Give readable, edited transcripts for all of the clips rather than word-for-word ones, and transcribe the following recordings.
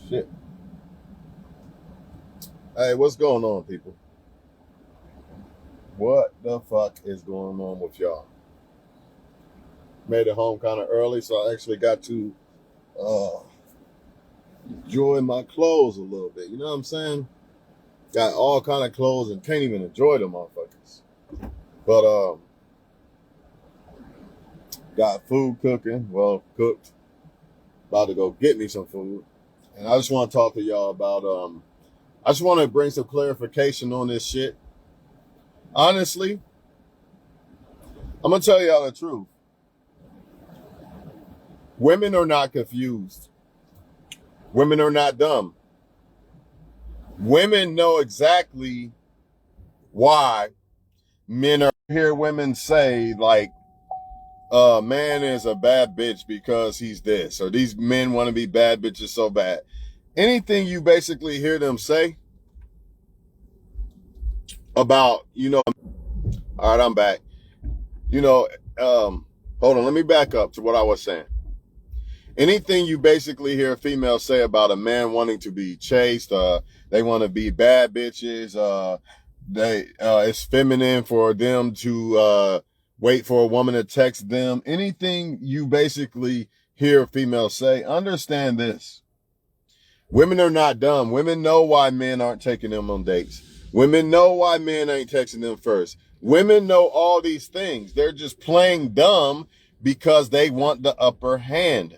Shit. Hey, what's going on, people? What the fuck is going on with y'all? Made it home kind of early, so I actually got to uh, enjoy my clothes a little bit. You know what I'm saying? Got all kind of clothes and can't even enjoy them motherfuckers. But got food cooking. Well, cooked. About to go get me some food. And I just want to talk to y'all about I just want to bring some clarification on this shit. Honestly, I'm gonna tell y'all the truth. Women are not confused. Women are not dumb. Women know exactly why men are. Hear women say like, a man is a bad bitch because he's this, or these men want to be bad bitches so bad. Anything you basically hear them say about, all right, I'm back. Hold on, let me back up to what I was saying. Anything you basically hear females say about a man wanting to be chased, they want to be bad bitches, it's feminine for them to wait for a woman to text them. Anything you basically hear females say, understand this. Women are not dumb. Women know why men aren't taking them on dates. Women know why men ain't texting them first. Women know all these things. They're just playing dumb because they want the upper hand.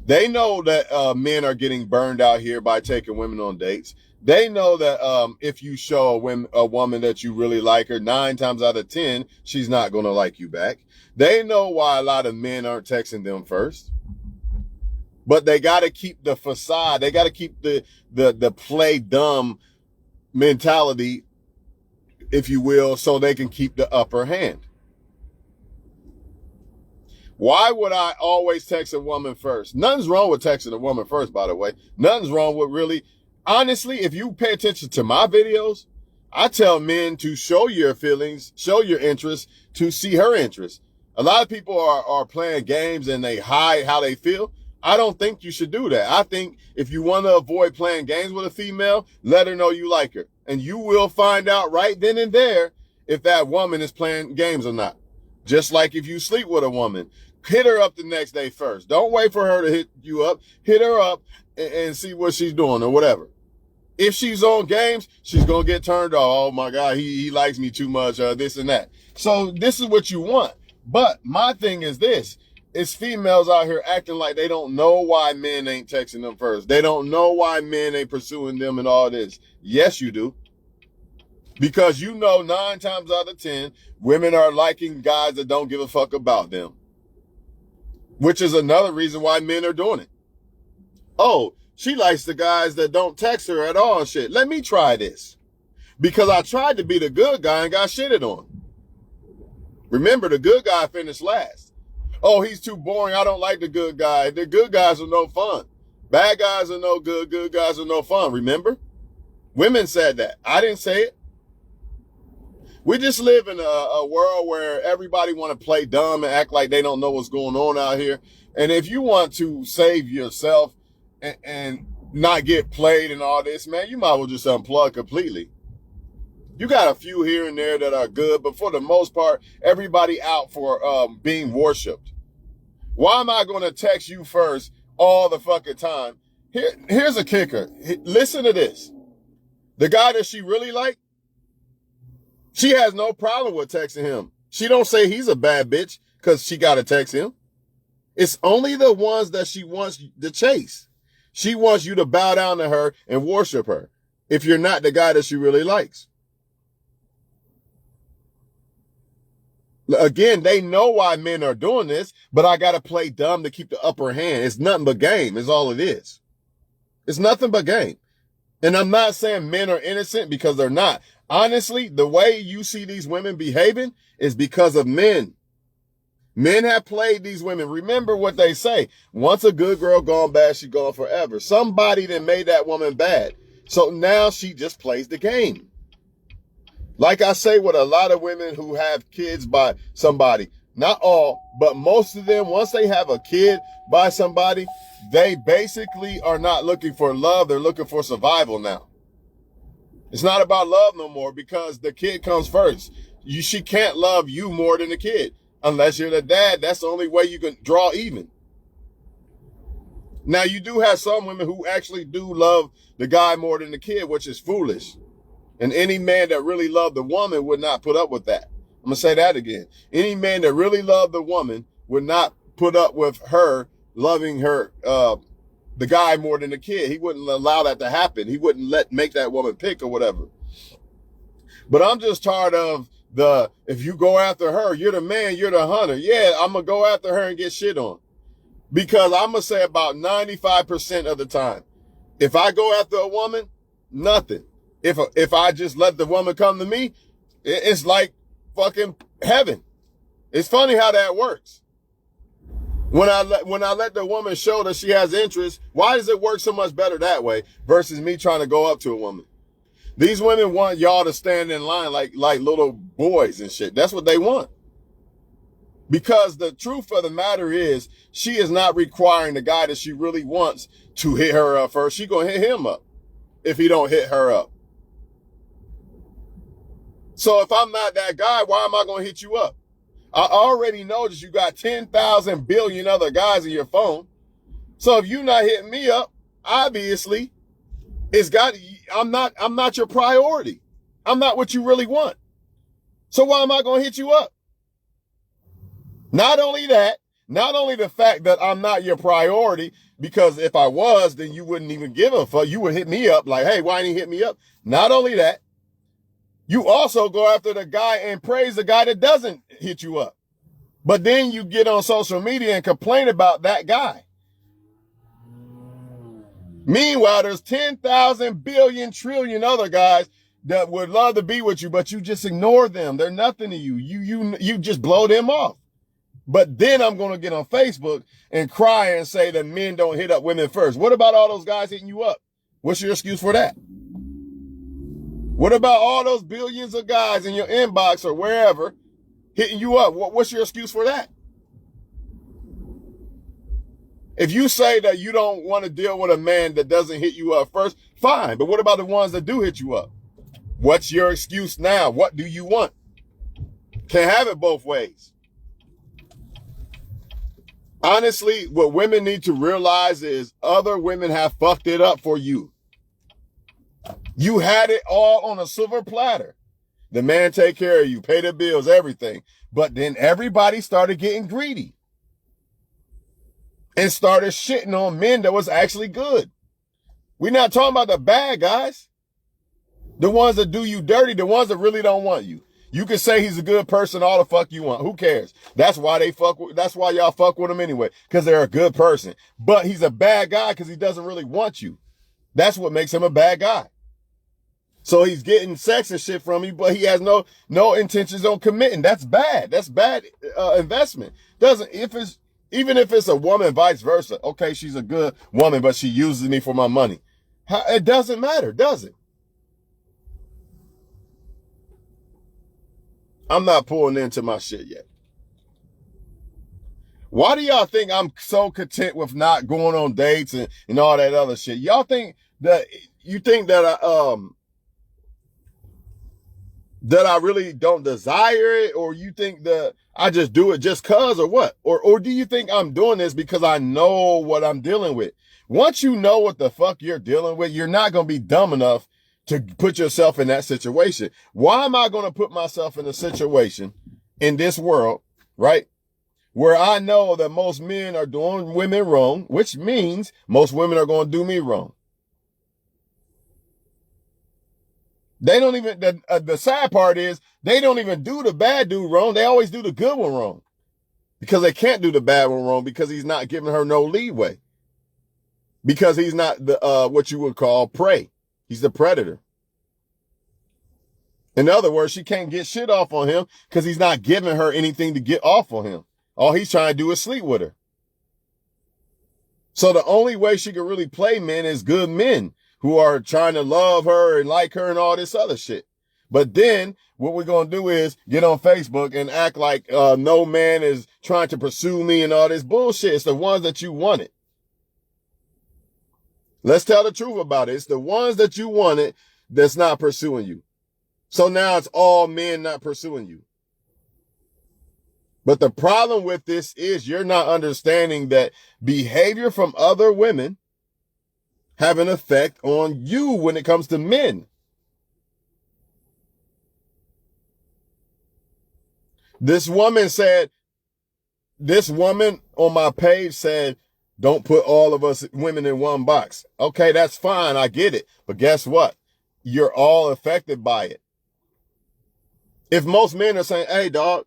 They know that men are getting burned out here by taking women on dates. They know that if you show a woman that you really like her, 9 times out of 10, she's not going to like you back. They know why a lot of men aren't texting them first. But they got to keep the facade. They got to keep the play dumb mentality, if you will, so they can keep the upper hand. Why would I always text a woman first? Nothing's wrong with texting a woman first, by the way. Nothing's wrong with really. Honestly, if you pay attention to my videos, I tell men to show your feelings, show your interest, to see her interest. A lot of people are playing games and they hide how they feel. I don't think you should do that. I think if you want to avoid playing games with a female, let her know you like her. And you will find out right then and there if that woman is playing games or not. Just like if you sleep with a woman, hit her up the next day first. Don't wait for her to hit you up. Hit her up and see what she's doing or whatever. If she's on games, she's going to get turned off. Oh my God, he likes me too much, this and that. So this is what you want. But my thing is this. It's females out here acting like they don't know why men ain't texting them first. They don't know why men ain't pursuing them and all this. Yes, you do. Because 9 times out of 10, women are liking guys that don't give a fuck about them. Which is another reason why men are doing it. Oh, she likes the guys that don't text her at all and shit. Let me try this. Because I tried to be the good guy and got shitted on. Remember, the good guy finished last. Oh, he's too boring. I don't like the good guy. The good guys are no fun. Bad guys are no good. Good guys are no fun. Remember? Women said that. I didn't say it. We just live in a world where everybody want to play dumb and act like they don't know what's going on out here. And if you want to save yourself and not get played and all this, man, you might as well just unplug completely. You got a few here and there that are good, but for the most part, everybody out for being worshipped. Why am I going to text you first all the fucking time? Here's a kicker. Listen to this. The guy that she really liked, she has no problem with texting him. She don't say he's a bad bitch because she got to text him. It's only the ones that she wants to chase. She wants you to bow down to her and worship her if you're not the guy that she really likes. Again, they know why men are doing this, but I got to play dumb to keep the upper hand. It's nothing but game is all it is. It's nothing but game. And I'm not saying men are innocent because they're not. Honestly, the way you see these women behaving is because of men. Men have played these women. Remember what they say. Once a good girl gone bad, she gone forever. Somebody that made that woman bad. So now she just plays the game. Like I say with a lot of women who have kids by somebody, not all, But most of them, once they have a kid by somebody, they basically are not looking for love. They're looking for survival now. It's not about love no more because the kid comes first. She can't love you more than the kid. Unless you're the dad, that's the only way you can draw even. Now, you do have some women who actually do love the guy more than the kid, which is foolish. And any man that really loved the woman would not put up with that. I'm going to say that again. Any man that really loved the woman would not put up with her loving her, the guy more than the kid. He wouldn't allow that to happen. He wouldn't make that woman pick or whatever. But I'm just tired of if you go after her, you're the man, you're the hunter. Yeah, I'm going to go after her and get shit on. Because I'm going to say about 95% of the time, if I go after a woman, nothing. If I just let the woman come to me, it's like fucking heaven. It's funny how that works. When I let the woman show that she has interest, why does it work so much better that way versus me trying to go up to a woman? These women want y'all to stand in line like little boys and shit. That's what they want. Because the truth of the matter is, she is not requiring the guy that she really wants to hit her up first. She gonna hit him up if he don't hit her up. So if I'm not that guy, why am I gonna hit you up? I already know that you got 10,000 billion other guys in your phone. So if you're not hitting me up, obviously, I'm not your priority. I'm not what you really want. So why am I going to hit you up? Not only the fact that I'm not your priority, because if I was, then you wouldn't even give a fuck. You would hit me up like, hey, why didn't you hit me up? Not only that, you also go after the guy and praise the guy that doesn't hit you up. But then you get on social media and complain about that guy. Meanwhile, there's 10,000 billion trillion other guys that would love to be with you, but you just ignore them. They're nothing to you. You just blow them off. But then I'm going to get on Facebook and cry and say that men don't hit up women first. What about all those guys hitting you up? What's your excuse for that? What about all those billions of guys in your inbox or wherever hitting you up? What's your excuse for that? If you say that you don't want to deal with a man that doesn't hit you up first, fine. But what about the ones that do hit you up? What's your excuse now? What do you want? Can't have it both ways. Honestly, what women need to realize is other women have fucked it up for you. You had it all on a silver platter. The man take care of you, pay the bills, everything. But then everybody started getting greedy and started shitting on men that was actually good. We're not talking about the bad guys. The ones that do you dirty, the ones that really don't want you. You can say he's a good person all the fuck you want. Who cares? That's why y'all fuck with him anyway, because they're a good person. But he's a bad guy because he doesn't really want you. That's what makes him a bad guy. So he's getting sex and shit from you, but he has no intentions on committing. That's bad. That's bad investment. Even if it's a woman, vice versa. Okay, she's a good woman, but she uses me for my money. It doesn't matter, does it? I'm not pulling into my shit yet. Why do y'all think I'm so content with not going on dates and all that other shit? Y'all think that that I really don't desire it, or you think that I just do it just cause, or what? Or do you think I'm doing this because I know what I'm dealing with? Once you know what the fuck you're dealing with, you're not going to be dumb enough to put yourself in that situation. Why am I going to put myself in a situation in this world, right, where I know that most men are doing women wrong, which means most women are going to do me wrong? They don't even, the sad part is, they don't even do the bad dude wrong. They always do the good one wrong. Because they can't do the bad one wrong because he's not giving her no leeway. Because he's not the, what you would call prey. He's the predator. In other words, she can't get shit off on him because he's not giving her anything to get off on him. All he's trying to do is sleep with her. So the only way she can really play men is good men who are trying to love her and like her and all this other shit. But then what we're going to do is get on Facebook and act like no man is trying to pursue me and all this bullshit. It's the ones that you wanted. Let's tell the truth about it. It's the ones that you wanted that's not pursuing you. So now it's all men not pursuing you. But the problem with this is you're not understanding that behavior from other women have an effect on you when it comes to men. This woman on my page said, don't put all of us women in one box. Okay, that's fine. I get it. But guess what? You're all affected by it. If most men are saying, hey, dog,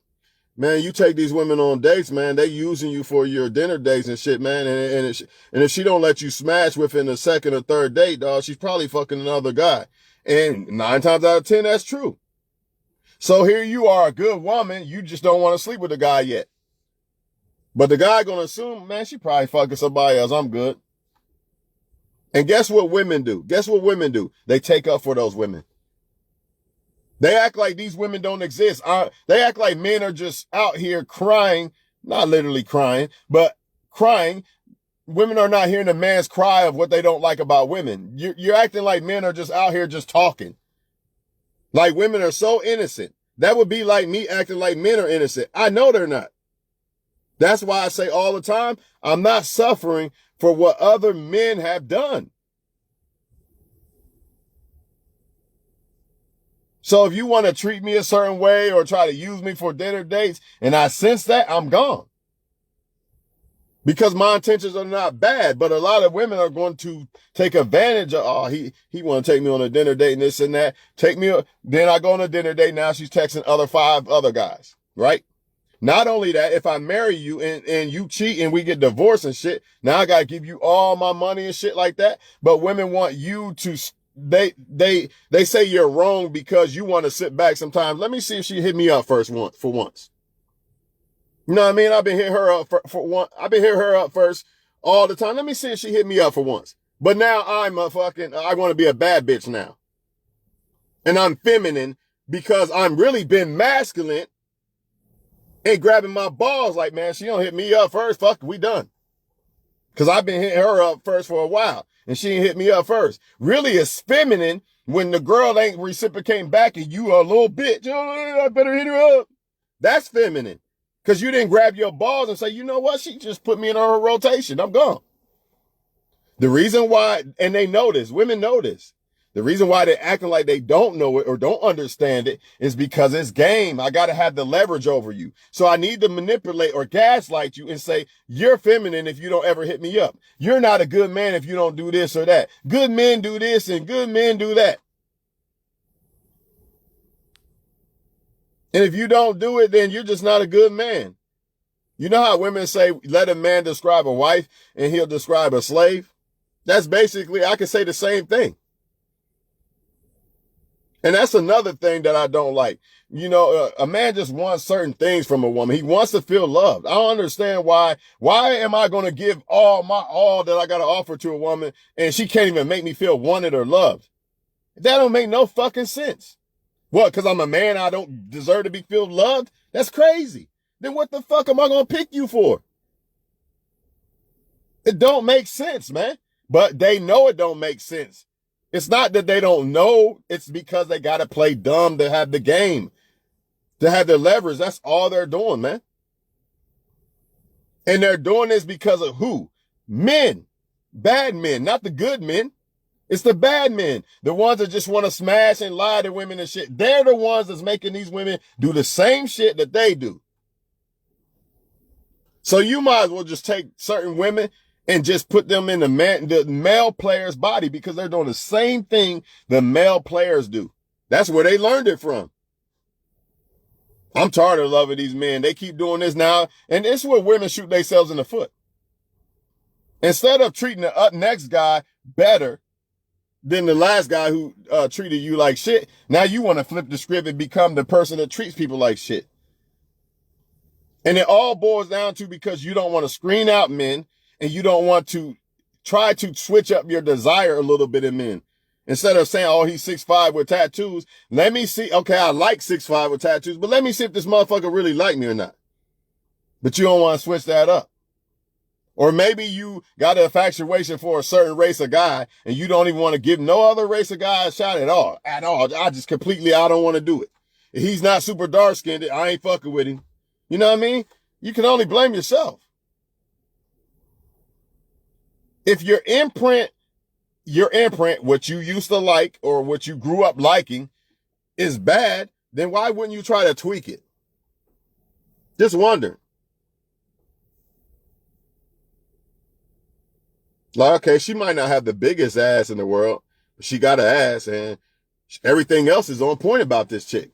man, you take these women on dates, man, they using you for your dinner dates and shit, man. And if she don't let you smash within the second or third date, dog, she's probably fucking another guy. And 9 times out of 10, that's true. So here you are, a good woman. You just don't want to sleep with the guy yet. But the guy going to assume, man, she probably fucking somebody else. I'm good. And guess what women do? They take up for those women. They act like these women don't exist. They act like men are just out here crying, not literally crying, but crying. Women are not hearing a man's cry of what they don't like about women. You're acting like men are just out here just talking. Like women are so innocent. That would be like me acting like men are innocent. I know they're not. That's why I say all the time, I'm not suffering for what other men have done. So if you want to treat me a certain way or try to use me for dinner dates, and I sense that, I'm gone. Because my intentions are not bad, but a lot of women are going to take advantage of, oh, he want to take me on a dinner date and this and that. Then I go on a dinner date, now she's texting 5 other guys, right? Not only that, if I marry you and you cheat and we get divorced and shit, now I got to give you all my money and shit like that. But women want you to, they say you're wrong because you want to sit back sometimes. Let me see if she hit me up for once. You know what I mean? I've been hitting her up I've been hitting her up first all the time. Let me see if she hit me up for once. But now I want to be a bad bitch now. And I'm feminine because I'm really been masculine and grabbing my balls like, man, she don't hit me up first. Fuck, we done. Cause I've been hitting her up first for a while and she ain't hit me up first. Really, it's feminine when the girl ain't reciprocating back and you are a little bitch. Oh, I better hit her up. That's feminine. Cause you didn't grab your balls and say, you know what? She just put me in her rotation. I'm gone. The reason why, and they know this, women know this. The reason why they're acting like they don't know it or don't understand it is because it's game. I got to have the leverage over you. So I need to manipulate or gaslight you and say, you're feminine if you don't ever hit me up. You're not a good man if you don't do this or that. Good men do this and good men do that. And if you don't do it, then you're just not a good man. You know how women say, let a man describe a wife and he'll describe a slave? That's basically, I can say the same thing. And that's another thing that I don't like. You know, a man just wants certain things from a woman. He wants to feel loved. I don't understand why am I going to give all that I got to offer to a woman and she can't even make me feel wanted or loved? That don't make no fucking sense. What, because I'm a man, I don't deserve to be feel loved? That's crazy. Then what the fuck am I going to pick you for? It don't make sense, man. But they know it don't make sense. It's not that they don't know. It's because they got to play dumb to have the game, to have their leverage. That's all they're doing, man. And they're doing this because of who? Men. Bad men, not the good men. It's the bad men. The ones that just want to smash and lie to women and shit. They're the ones that's making these women do the same shit that they do. So you might as well just take certain women and just put them in the male player's body because they're doing the same thing the male players do. That's where they learned it from. I'm tired of loving these men. They keep doing this now. And it's where women shoot themselves in the foot. Instead of treating the next guy better than the last guy who treated you like shit, now you want to flip the script and become the person that treats people like shit. And it all boils down to because you don't want to screen out men and you don't want to try to switch up your desire a little bit in men. Instead of saying, oh, he's 6'5" with tattoos, let me see. Okay, I like 6'5" with tattoos, but let me see if this motherfucker really like me or not. But you don't want to switch that up. Or maybe you got an infatuation for a certain race of guy and you don't even want to give no other race of guy a shot at all. I don't want to do it. If he's not super dark skinned, I ain't fucking with him. You know what I mean? You can only blame yourself. If your imprint, what you used to like or what you grew up liking is bad, then why wouldn't you try to tweak it? Just wonder. Like, okay, she might not have the biggest ass in the world, but she got an ass and everything else is on point about this chick.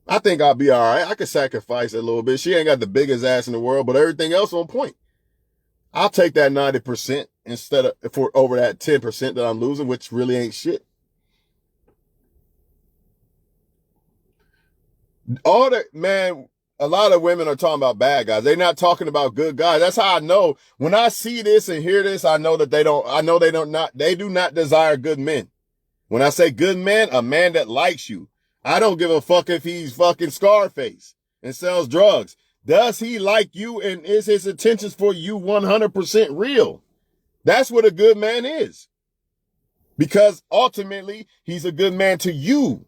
I think I'll be all right. I could sacrifice a little bit. She ain't got the biggest ass in the world, but everything else on point. I'll take that 90% instead of for over that 10% that I'm losing, which really ain't shit. A lot of women are talking about bad guys. They're not talking about good guys. That's how I know. When I see this and hear this, I know that they do not desire good men. When I say good men, a man that likes you. I don't give a fuck if he's fucking Scarface and sells drugs. Does he like you and is his intentions for you 100% real? That's what a good man is. Because ultimately, he's a good man to you.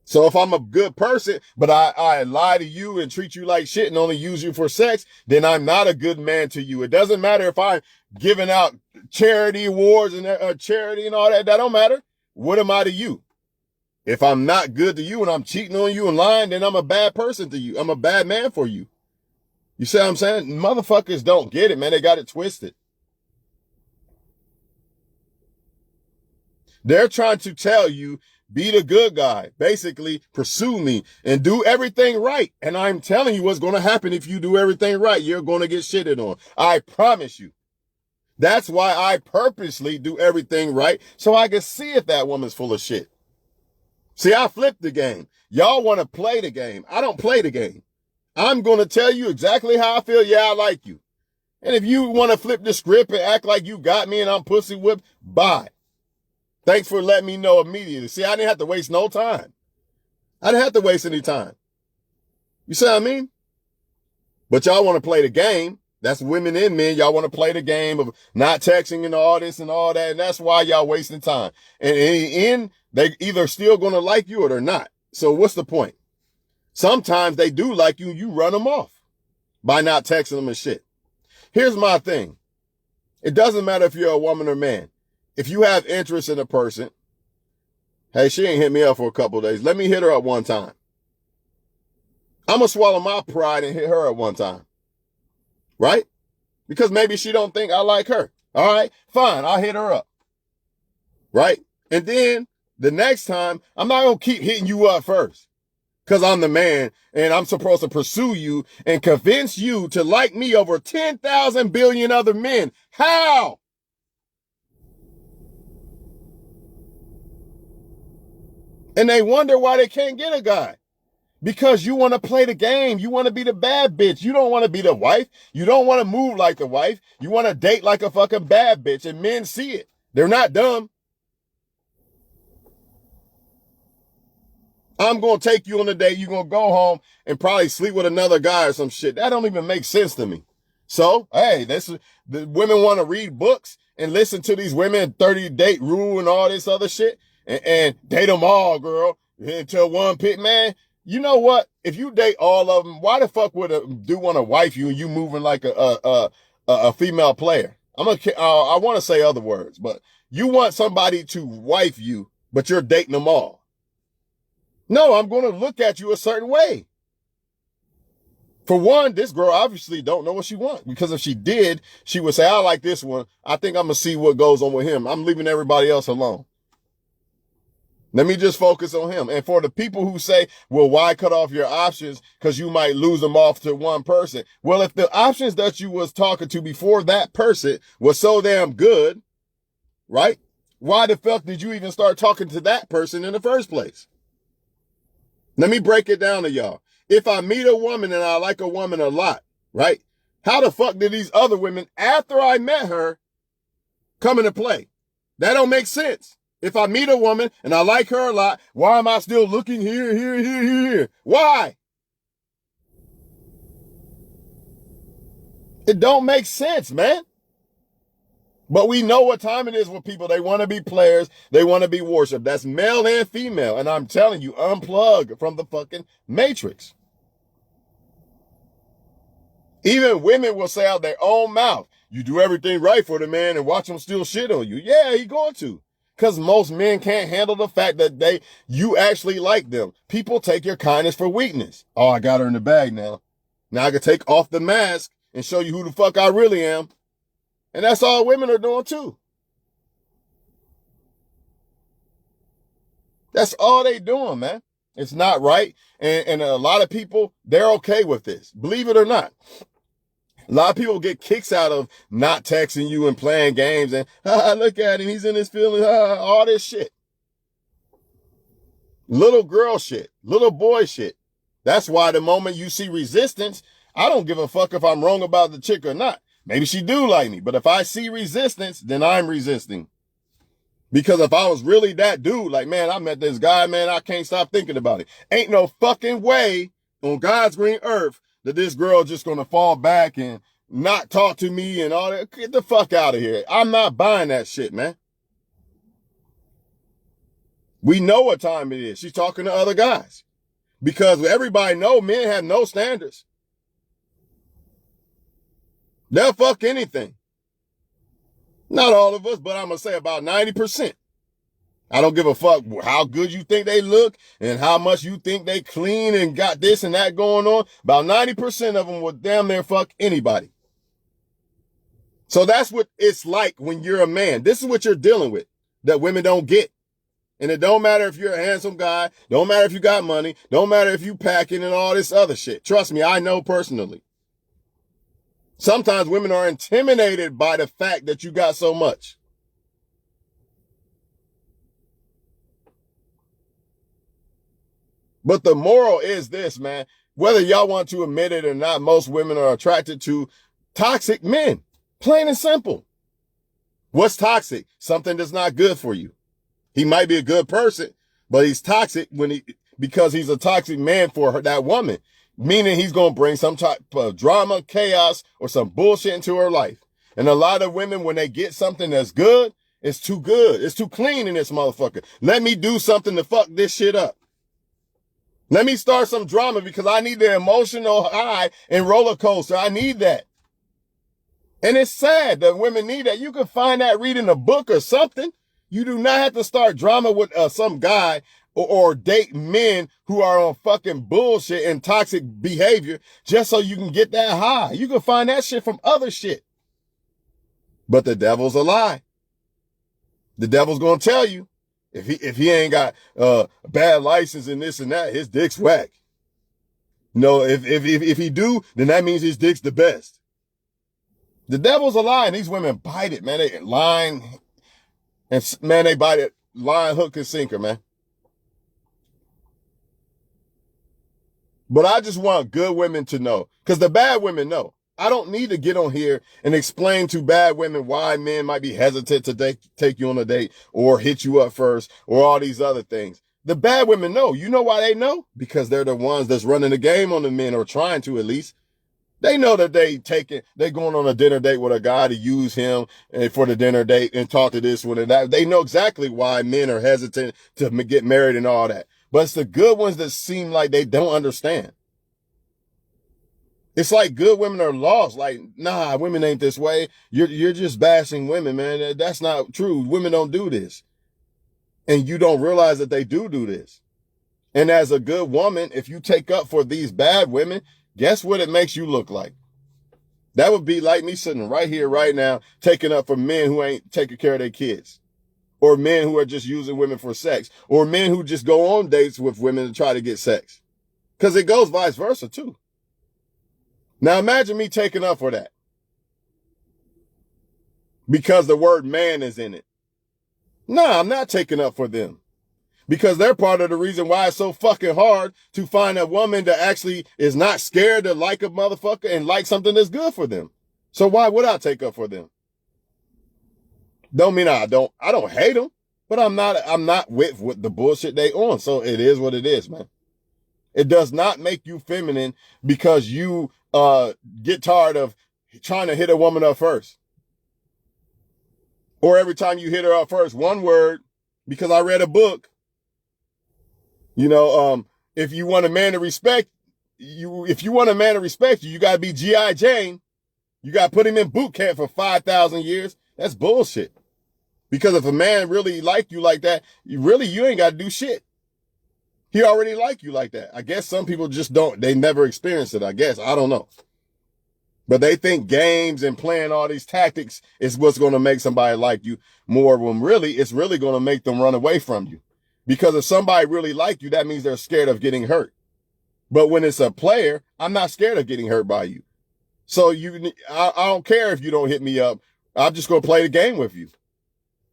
So if I'm a good person, but I lie to you and treat you like shit and only use you for sex, then I'm not a good man to you. It doesn't matter if I'm giving out charity awards and charity and all that. That don't matter. What am I to you? If I'm not good to you and I'm cheating on you and lying, then I'm a bad person to you. I'm a bad man for you. You see what I'm saying? Motherfuckers don't get it, man. They got it twisted. They're trying to tell you, be the good guy. Basically, pursue me and do everything right. And I'm telling you what's going to happen if you do everything right. You're going to get shitted on. I promise you. That's why I purposely do everything right, so I can see if that woman's full of shit. See, I flipped the game. Y'all want to play the game. I don't play the game. I'm going to tell you exactly how I feel. Yeah, I like you. And if you want to flip the script and act like you got me and I'm pussy whipped, bye. Thanks for letting me know immediately. See, I didn't have to waste no time. I didn't have to waste any time. You see what I mean? But y'all want to play the game. That's women and men. Y'all want to play the game of not texting and all this and all that. And that's why y'all wasting time. And in the end, they either still going to like you or they're not. So what's the point? Sometimes they do like you. You run them off by not texting them and shit. Here's my thing. It doesn't matter if you're a woman or man. If you have interest in a person, hey, she ain't hit me up for a couple of days. Let me hit her up one time. I'm going to swallow my pride and hit her up one time. Right? Because maybe she don't think I like her. All right, fine. I'll hit her up. Right? And then the next time, I'm not going to keep hitting you up first. Because I'm the man and I'm supposed to pursue you and convince you to like me over 10,000 billion other men. How? And they wonder why they can't get a guy. Because you want to play the game. You want to be the bad bitch. You don't want to be the wife. You don't want to move like the wife. You want to date like a fucking bad bitch. And men see it. They're not dumb. I'm going to take you on a date. You're going to go home and probably sleep with another guy or some shit. That don't even make sense to me. So, hey, the women want to read books and listen to these women 30 date rule and all this other shit. And date them all, girl, until one pick, man. You know what? If you date all of them, why the fuck would a dude want to wife you and you moving like a female player? I want to say other words, but you want somebody to wife you, but you're dating them all. No, I'm going to look at you a certain way. For one, this girl obviously don't know what she wants, because if she did, she would say, I like this one. I think I'm going to see what goes on with him. I'm leaving everybody else alone. Let me just focus on him. And for the people who say, well, why cut off your options? Because you might lose them off to one person. Well, if the options that you was talking to before that person was so damn good, right? Why the fuck did you even start talking to that person in the first place? Let me break it down to y'all. If I meet a woman and I like a woman a lot, right? How the fuck did these other women, after I met her, come into play? That don't make sense. If I meet a woman and I like her a lot, why am I still looking here? Why? It don't make sense, man. But we know what time it is with people. They want to be players. They want to be worshiped. That's male and female. And I'm telling you, unplug from the fucking matrix. Even women will say out their own mouth, you do everything right for the man and watch him still shit on you. Yeah, he going to. Because most men can't handle the fact that you actually like them. People take your kindness for weakness. Oh, I got her in the bag now. Now I can take off the mask and show you who the fuck I really am. And that's all women are doing too. That's all they doing, man. It's not right. And a lot of people, they're okay with this. Believe it or not. A lot of people get kicks out of not texting you and playing games and, look at him, he's in his feelings, all this shit. Little girl shit, little boy shit. That's why the moment you see resistance, I don't give a fuck if I'm wrong about the chick or not. Maybe she do like me, but if I see resistance, then I'm resisting. Because if I was really that dude, like, man, I met this guy, man, I can't stop thinking about it. Ain't no fucking way on God's green earth that this girl just gonna fall back and not talk to me and all that. Get the fuck out of here. I'm not buying that shit, man. We know what time it is. She's talking to other guys. Because everybody know men have no standards. They'll fuck anything. Not all of us, but I'm going to say about 90%. I don't give a fuck how good you think they look and how much you think they clean and got this and that going on. About 90% of them will damn near fuck anybody. So that's what it's like when you're a man. This is what you're dealing with that women don't get. And it don't matter if you're a handsome guy. Don't matter if you got money. Don't matter if you packing and all this other shit. Trust me, I know personally. Sometimes women are intimidated by the fact that you got so much. But the moral is this, man. Whether y'all want to admit it or not, most women are attracted to toxic men. Plain and simple. What's toxic? Something that's not good for you. He might be a good person, but he's toxic because he's a toxic man for that woman. Meaning he's going to bring some type of drama, chaos, or some bullshit into her life. And a lot of women, when they get something that's good, it's too good. It's too clean in this motherfucker. Let me do something to fuck this shit up. Let me start some drama because I need the emotional high and roller coaster. I need that. And it's sad that women need that. You can find that reading a book or something. You do not have to start drama with some guy or date men who are on fucking bullshit and toxic behavior just so you can get that high. You can find that shit from other shit. But the devil's a lie. The devil's gonna tell you if he ain't got bad license and this and that, his dick's whack. You know, if he do, then that means his dick's the best. The devil's a lie, and these women bite it, man. They line and man, they bite it line, hook, and sinker, man. But I just want good women to know, because the bad women know. I don't need to get on here and explain to bad women why men might be hesitant to take you on a date or hit you up first or all these other things. The bad women know. You know why they know? Because they're the ones that's running the game on the men, or trying to at least. They know that they going on a dinner date with a guy to use him for the dinner date and talk to this one and that. They know exactly why men are hesitant to get married and all that. But it's the good ones that seem like they don't understand. It's like good women are lost. Like, nah, women ain't this way. You're just bashing women, man. That's not true. Women don't do this. And you don't realize that they do this. And as a good woman, if you take up for these bad women, guess what it makes you look like? That would be like me sitting right here, right now, taking up for men who ain't taking care of their kids. Or men who are just using women for sex. Or men who just go on dates with women to try to get sex. Because it goes vice versa, too. Now imagine me taking up for that. Because the word man is in it. No, I'm not taking up for them. Because they're part of the reason why it's so fucking hard to find a woman that actually is not scared to like a motherfucker and like something that's good for them. So why would I take up for them? Don't mean I don't hate them, but I'm not with the bullshit they on. So it is what it is, man. It does not make you feminine because you get tired of trying to hit a woman up first. Or every time you hit her up first, one word, because I read a book. You know, if you want a man to respect you, you gotta be G.I. Jane. You gotta put him in boot camp for 5,000 years. That's bullshit. Because if a man really like you like that, you ain't gotta do shit. He already like you like that. I guess some people just they never experience it, I guess. I don't know. But they think games and playing all these tactics is what's going to make somebody like you more, when really, it's really going to make them run away from you. Because if somebody really like you, that means they're scared of getting hurt. But when it's a player, I'm not scared of getting hurt by you. So I don't care if you don't hit me up. I'm just going to play the game with you.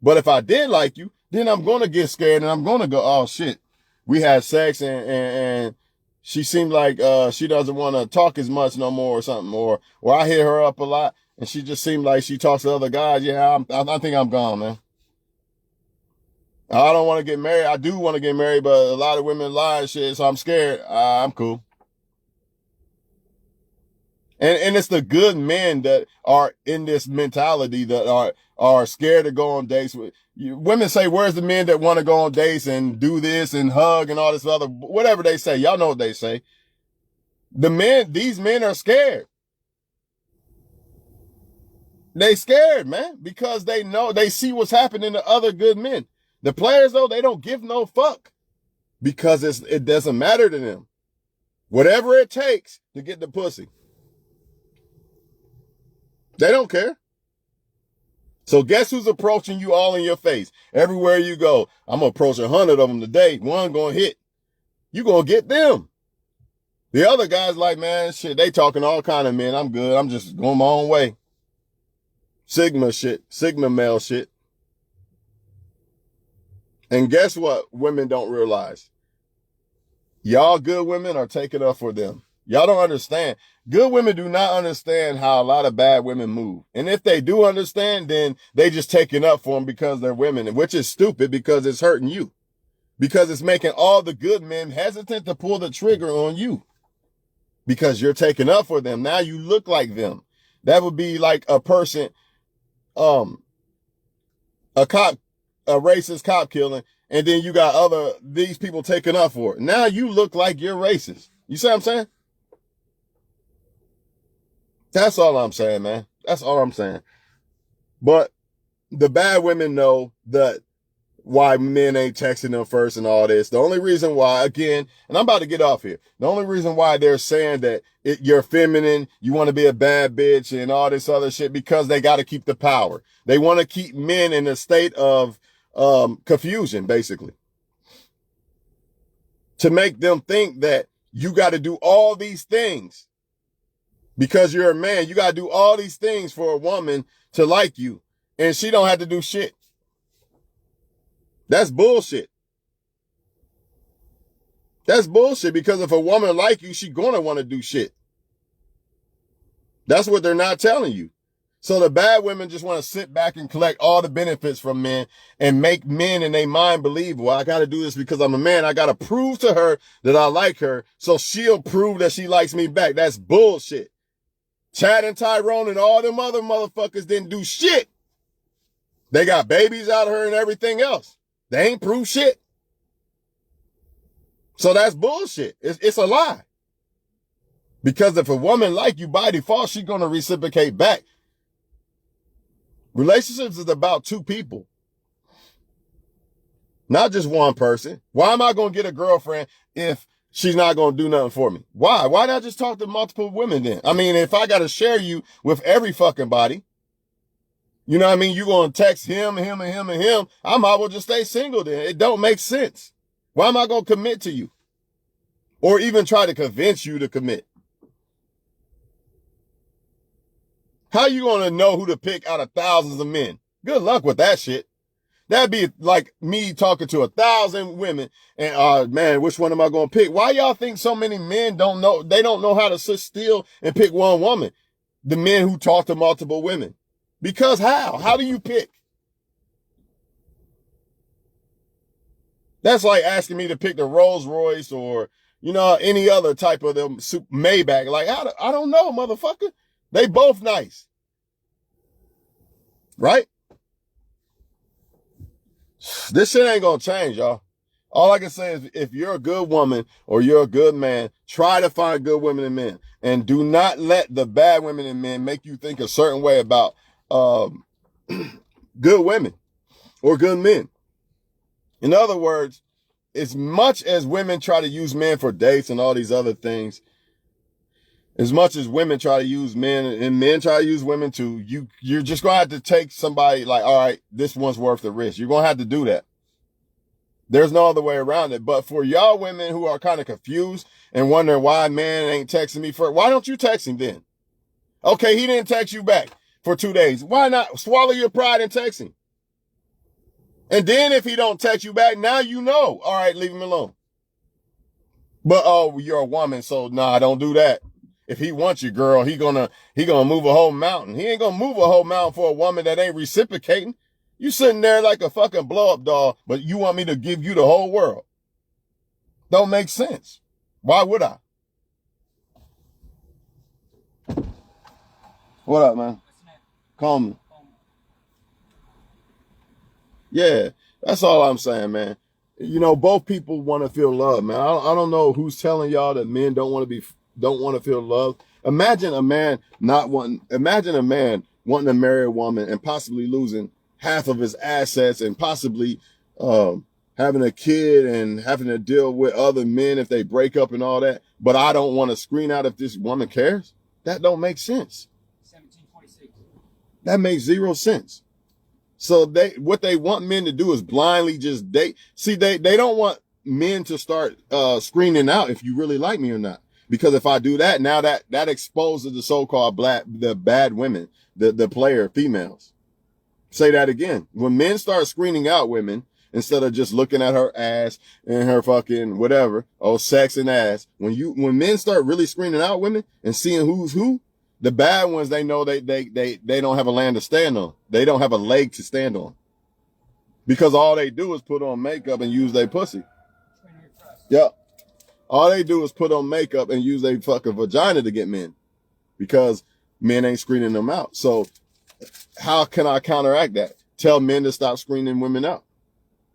But if I did like you, then I'm going to get scared and I'm going to go, oh shit, we had sex and she seemed like she doesn't want to talk as much no more or something. Or I hit her up a lot and she just seemed like she talks to other guys. Yeah, I think I'm gone, man. I don't want to get married. I do want to get married, but a lot of women lie and shit, so I'm scared. I'm cool. And it's the good men that are in this mentality that are scared to go on dates with you. Women say, where's the men that want to go on dates and do this and hug and all this other, whatever they say. Y'all know what they say. These men are scared. They scared, man, because they see what's happening to other good men. The players, though, they don't give no fuck because it doesn't matter to them. Whatever it takes to get the pussy. They don't care. So guess who's approaching you all in your face? Everywhere you go. I'm going to approach 100 of them today. One going to hit. You going to get them. The other guy's like, man, shit, they talking all kind of men. I'm good. I'm just going my own way. Sigma male shit. And guess what women don't realize? Y'all good women are taking up for them. Y'all don't understand. Good women do not understand how a lot of bad women move. And if they do understand, then they just taking up for them because they're women, which is stupid because it's hurting you. Because it's making all the good men hesitant to pull the trigger on you. Because you're taking up for them. Now you look like them. That would be like a person, a racist cop killing, and then you got these people taking up for it. Now you look like you're racist. You see what I'm saying? That's all I'm saying, man. That's all I'm saying. But the bad women know that why men ain't texting them first and all this. The only reason why, again, and I'm about to get off here. The only reason why they're saying that you're feminine, you want to be a bad bitch and all this other shit, because they got to keep the power. They want to keep men in a state of confusion, basically. To make them think that you got to do all these things. Because you're a man, you got to do all these things for a woman to like you. And she don't have to do shit. That's bullshit. That's bullshit, because if a woman like you, she gonna want to do shit. That's what they're not telling you. So the bad women just want to sit back and collect all the benefits from men and make men in their mind believe, well, I got to do this because I'm a man. I got to prove to her that I like her, so she'll prove that she likes me back. That's bullshit. Chad and Tyrone and all them other motherfuckers didn't do shit. They got babies out of her and everything else. They ain't proved shit. So that's bullshit. It's a lie. Because if a woman like you by default, she's going to reciprocate back. Relationships is about two people. Not just one person. Why am I going to get a girlfriend if she's not going to do nothing for me? Why? Why not just talk to multiple women then? I mean, if I got to share you with every fucking body, you know what I mean? You're going to text him, and him. I might as well just stay single then. It don't make sense. Why am I going to commit to you? Or even try to convince you to commit? How you going to know who to pick out of thousands of men? Good luck with that shit. That'd be like me talking to 1,000 women and, man, which one am I going to pick? Why y'all think so many men don't know? They don't know how to sit still and pick one woman. The men who talk to multiple women. Because how? How do you pick? That's like asking me to pick the Rolls Royce or, any other type of them Maybach. Like, I don't know, motherfucker. They both nice. Right? This shit ain't gonna change, y'all. All I can say is if you're a good woman or you're a good man, try to find good women and men. And do not let the bad women and men make you think a certain way about good women or good men. In other words, as much as women try to use men for dates and all these other things, as much as women try to use men and men try to use women too, you're just going to have to take somebody like, all right, this one's worth the risk. You're going to have to do that. There's no other way around it. But for y'all women who are kind of confused and wondering why man ain't texting me first, why don't you text him then? Okay, he didn't text you back for 2 days. Why not swallow your pride and text him? And then if he don't text you back, now you know. All right, leave him alone. But, oh, you're a woman, so nah, don't do that. If he wants you, girl, he gonna move a whole mountain. He ain't gonna move a whole mountain for a woman that ain't reciprocating. You sitting there like a fucking blow-up doll, but you want me to give you the whole world. Don't make sense. Why would I? What up, man? Call me. Yeah, that's all I'm saying, man. Both people want to feel love, man. I don't know who's telling y'all that men don't want to feel loved. Imagine a man wanting to marry a woman and possibly losing half of his assets and possibly having a kid and having to deal with other men if they break up and all that. But I don't want to screen out if this woman cares. That don't make sense. 1746. That makes zero sense. So what they want men to do is blindly just date. See, they don't want men to start screening out if you really like me or not. Because if I do that, now that exposes the so-called the bad women, the player females. Say that again. When men start screening out women, instead of just looking at her ass and her fucking whatever, sex and ass, when men start really screening out women and seeing who's who, the bad ones, they know they don't have a land to stand on. They don't have a leg to stand on. Because all they do is put on makeup and use their pussy. Yep. All they do is put on makeup and use their fucking vagina to get men. Because men ain't screening them out. So how can I counteract that? Tell men to stop screening women out.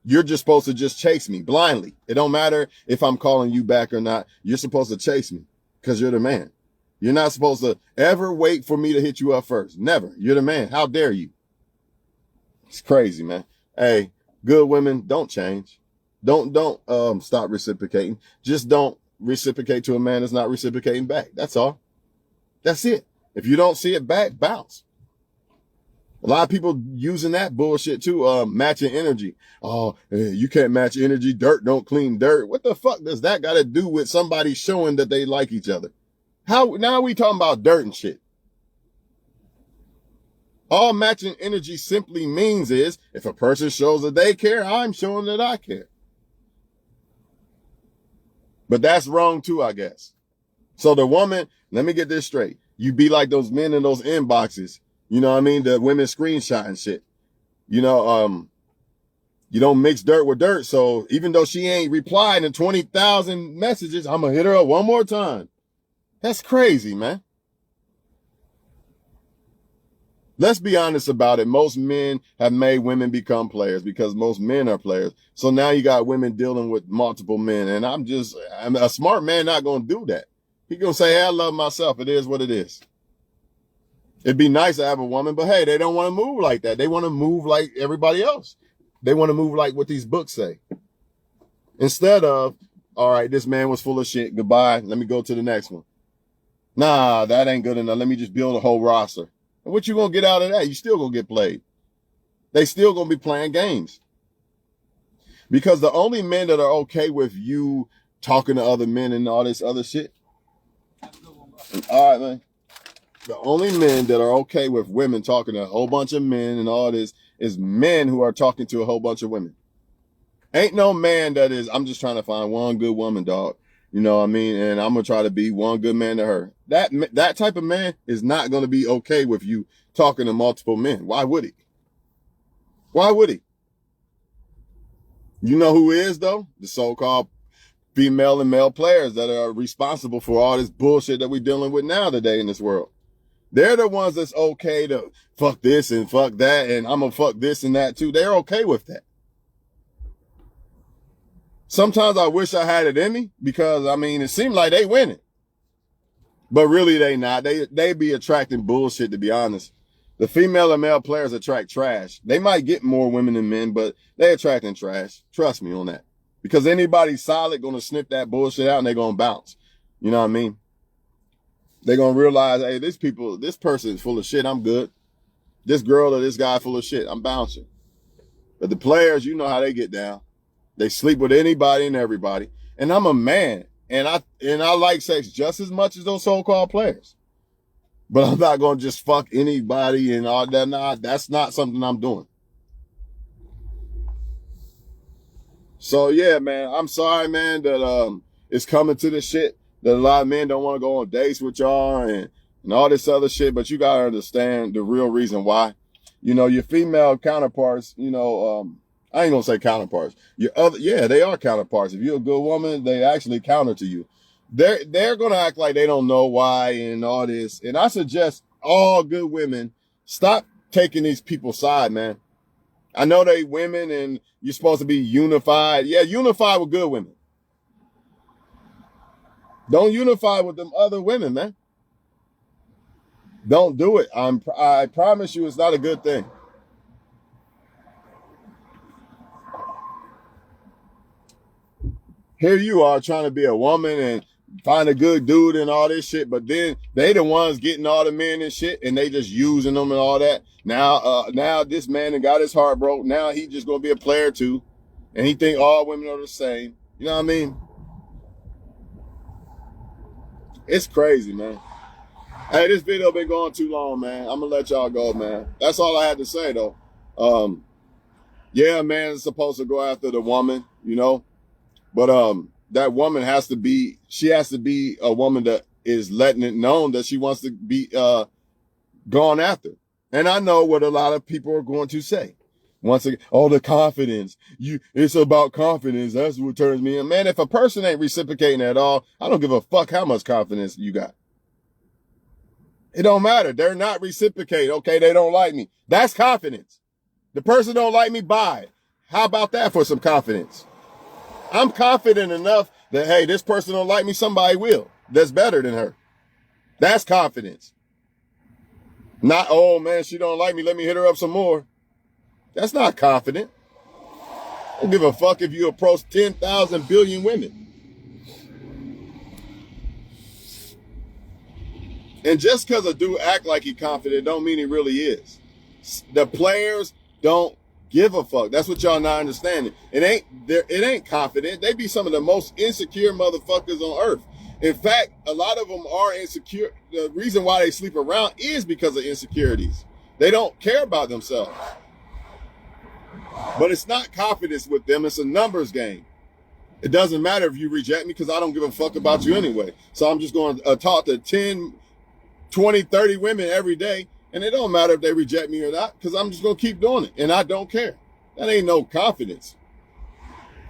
You're just supposed to just chase me blindly. It don't matter if I'm calling you back or not. You're supposed to chase me because you're the man. You're not supposed to ever wait for me to hit you up first. Never. You're the man. How dare you? It's crazy, man. Hey, good women, don't change. Don't stop reciprocating. Just don't reciprocate to a man that's not reciprocating back. That's all. That's it. If you don't see it back, bounce. A lot of people using that bullshit too, matching energy. Oh, you can't match energy. Dirt don't clean dirt. What the fuck does that got to do with somebody showing that they like each other? How now we talking about dirt and shit? All matching energy simply means is if a person shows that they care, I'm showing that I care. But that's wrong too, I guess. So the woman, let me get this straight. You be like those men in those inboxes. You know what I mean? The women screenshotting shit. You don't mix dirt with dirt. So even though she ain't replying to 20,000 messages, I'm going to hit her up one more time. That's crazy, man. Let's be honest about it. Most men have made women become players because most men are players. So now you got women dealing with multiple men. And I'm a smart man not going to do that. He's going to say, hey, I love myself. It is what it is. It'd be nice to have a woman, but hey, they don't want to move like that. They want to move like everybody else. They want to move like what these books say. Instead of, all right, this man was full of shit. Goodbye. Let me go to the next one. Nah, that ain't good enough. Let me just build a whole roster. And what you gonna get out of that? You still gonna get played. They still gonna be playing games. Because the only men that are okay with you talking to other men and all this other shit. All right, man. The only men that are okay with women talking to a whole bunch of men and all this is men who are talking to a whole bunch of women. Ain't no man that is, I'm just trying to find one good woman, dog. You know what I mean? And I'm going to try to be one good man to her. That type of man is not going to be okay with you talking to multiple men. Why would he? Why would he? You know who is, though? The so-called female and male players that are responsible for all this bullshit that we're dealing with now today in this world. They're the ones that's okay to fuck this and fuck that, and I'm going to fuck this and that too. They're okay with that. Sometimes I wish I had it in me because, I mean, it seemed like they winning. But really they not. They be attracting bullshit, to be honest. The female and male players attract trash. They might get more women than men, but they attracting trash. Trust me on that. Because anybody solid going to snip that bullshit out and they're going to bounce. You know what I mean? They're going to realize, hey, this person is full of shit. I'm good. This girl or this guy full of shit. I'm bouncing. But the players, you know how they get down. They sleep with anybody and everybody. And I'm a man. And I like sex just as much as those so-called players. But I'm not going to just fuck anybody and all that. Nah, that's not something I'm doing. So, yeah, man, I'm sorry, man, that it's coming to this shit. That a lot of men don't want to go on dates with y'all and all this other shit. But you got to understand the real reason why. You know, your female counterparts, you know, I ain't gonna say counterparts. They are counterparts. If you're a good woman, they actually counter to you. They're gonna act like they don't know why and all this. And I suggest all good women stop taking these people's side, man. I know they women and you're supposed to be unified. Yeah, unify with good women. Don't unify with them other women, man. Don't do it. I promise you, it's not a good thing. Here you are trying to be a woman and find a good dude and all this shit, but then they the ones getting all the men and shit, and they just using them and all that. Now this man and got his heart broke. Now he just gonna be a player too, and he think all women are the same. You know what I mean? It's crazy, man. Hey, this video been going too long, man. I'm gonna let y'all go, man. That's all I had to say, though. Yeah, man is supposed to go after the woman, you know. But that woman has to be a woman that is letting it known that she wants to be gone after. And I know what a lot of people are going to say. Once again, the confidence. It's about confidence. That's what turns me on. Man, if a person ain't reciprocating at all, I don't give a fuck how much confidence you got. It don't matter. They're not reciprocating. Okay, they don't like me. That's confidence. The person don't like me, bye. How about that for some confidence? I'm confident enough that, hey, this person don't like me, somebody will. That's better than her. That's confidence. Not, oh, man, she don't like me, let me hit her up some more. That's not confident. I don't give a fuck if you approach 10,000 billion women. And just because a dude act like he confident don't mean he really is. The players don't give a fuck. That's what y'all not understanding. It ain't confident. They be some of the most insecure motherfuckers on earth. In fact, a lot of them are insecure. The reason why they sleep around is because of insecurities. They don't care about themselves. But it's not confidence with them. It's a numbers game. It doesn't matter if you reject me because I don't give a fuck about you anyway. So I'm just going to talk to 10, 20, 30 women every day. And it don't matter if they reject me or not, because I'm just going to keep doing it. And I don't care. That ain't no confidence.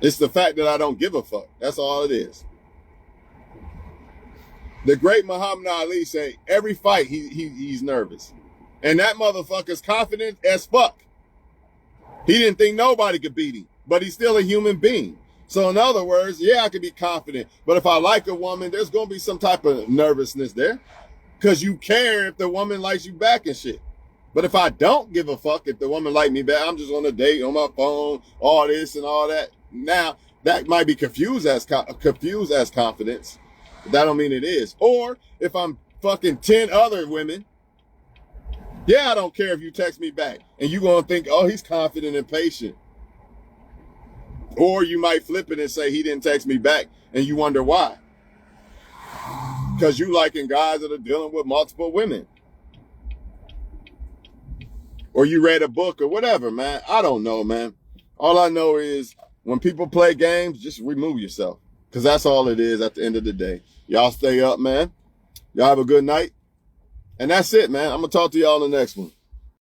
It's the fact that I don't give a fuck. That's all it is. The great Muhammad Ali say every fight he's nervous. And that motherfucker's confident as fuck. He didn't think nobody could beat him, but he's still a human being. So in other words, yeah, I can be confident. But if I like a woman, there's going to be some type of nervousness there. Because you care if the woman likes you back and shit. But if I don't give a fuck if the woman like me back, I'm just on a date, on my phone, all this and all that. Now, that might be confused as confidence. But that don't mean it is. Or if I'm fucking 10 other women, yeah, I don't care if you text me back. And you going to think, oh, he's confident and patient. Or you might flip it and say he didn't text me back. And you wonder why. Because you liking guys that are dealing with multiple women. or you read a book or whatever, man. I don't know, man. All I know is when people play games, just remove yourself. Because that's all it is at the end of the day. Y'all stay up, man. Y'all have a good night. And that's it, man. I'm going to talk to y'all in the next one.